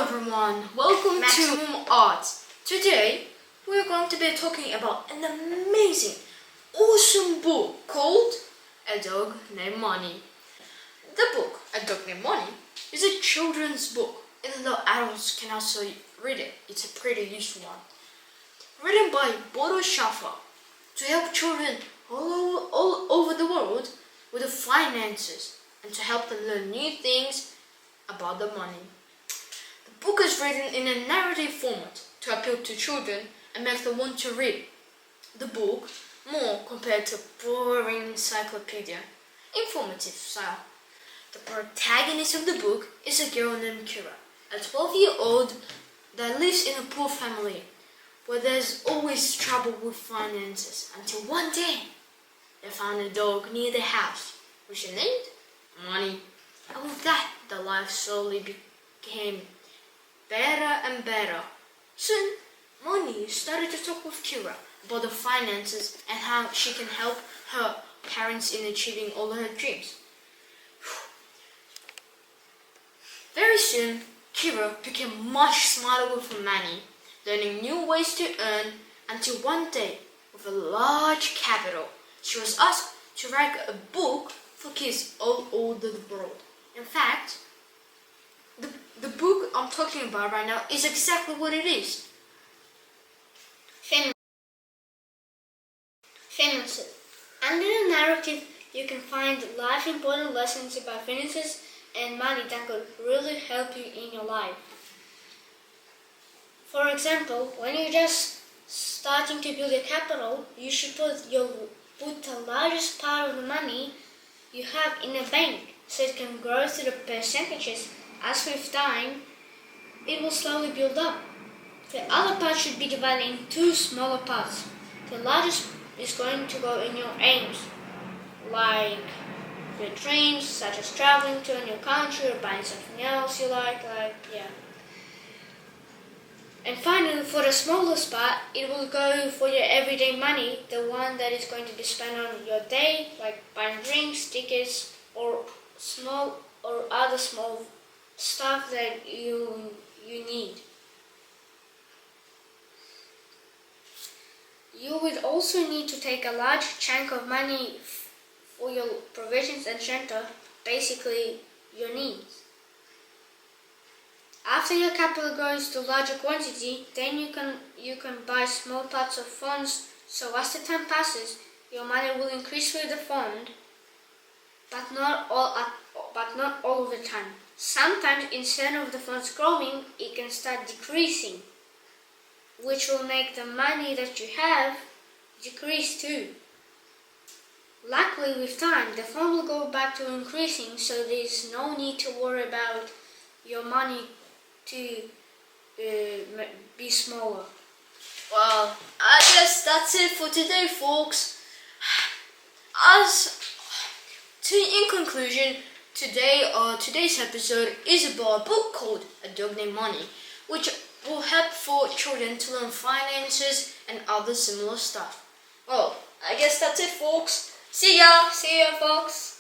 everyone, welcome to Arts. Today we're going to be talking about an amazing, awesome book called A Dog Named Money. The book, A Dog Named Money, is a children's book, even though adults can also read it. It's a pretty useful one. Written by Bodo Schaffer to help children all over the world with the finances and to help them learn new things about the money. The book is written in a narrative format to appeal to children and make them want to read the book more compared to boring encyclopedia, informative style. The protagonist of the book is a girl named Kira, a 12-year-old that lives in a poor family where there's always trouble with finances until one day they found a dog near the house which they named Money. And with that, the life slowly became better and better. Soon, Money started to talk with Kira about the finances and how she can help her parents in achieving all her dreams. Very soon, Kira became much smarter with her money, learning new ways to earn until one day, with a large capital, she was asked to write a book for kids all over the world. In fact, the book I'm talking about right now is exactly what it is. Finances. Under the narrative, you can find life important lessons about finances and money that could really help you in your life. For example, when you're just starting to build a capital, you should put the largest part of the money you have in a bank so it can grow through the percentages. As with time, it will slowly build up. The other part should be divided in two smaller parts. The largest is going to go in your aims, like your dreams, such as traveling to a new country or buying something else you like. And finally, for the smallest part, it will go for your everyday money, the one that is going to be spent on your day, like buying drinks, tickets, or other small stuff that you need. You would also need to take a large chunk of money for your provisions and shelter, basically your needs. After your capital grows to larger quantity, then you can buy small parts of funds, so as the time passes, your money will increase with the fund, but not all of the time. Sometimes instead of the funds growing, it can start decreasing, which will make the money that you have decrease too. Luckily, with time, the fund will go back to increasing, so there is no need to worry about your money to be smaller. Well, I guess that's it for today, folks. In conclusion, today's episode is about a book called A Dog Named Money, which will help for children to learn finances and other similar stuff. Well, I guess that's it, folks. See ya! See ya, folks!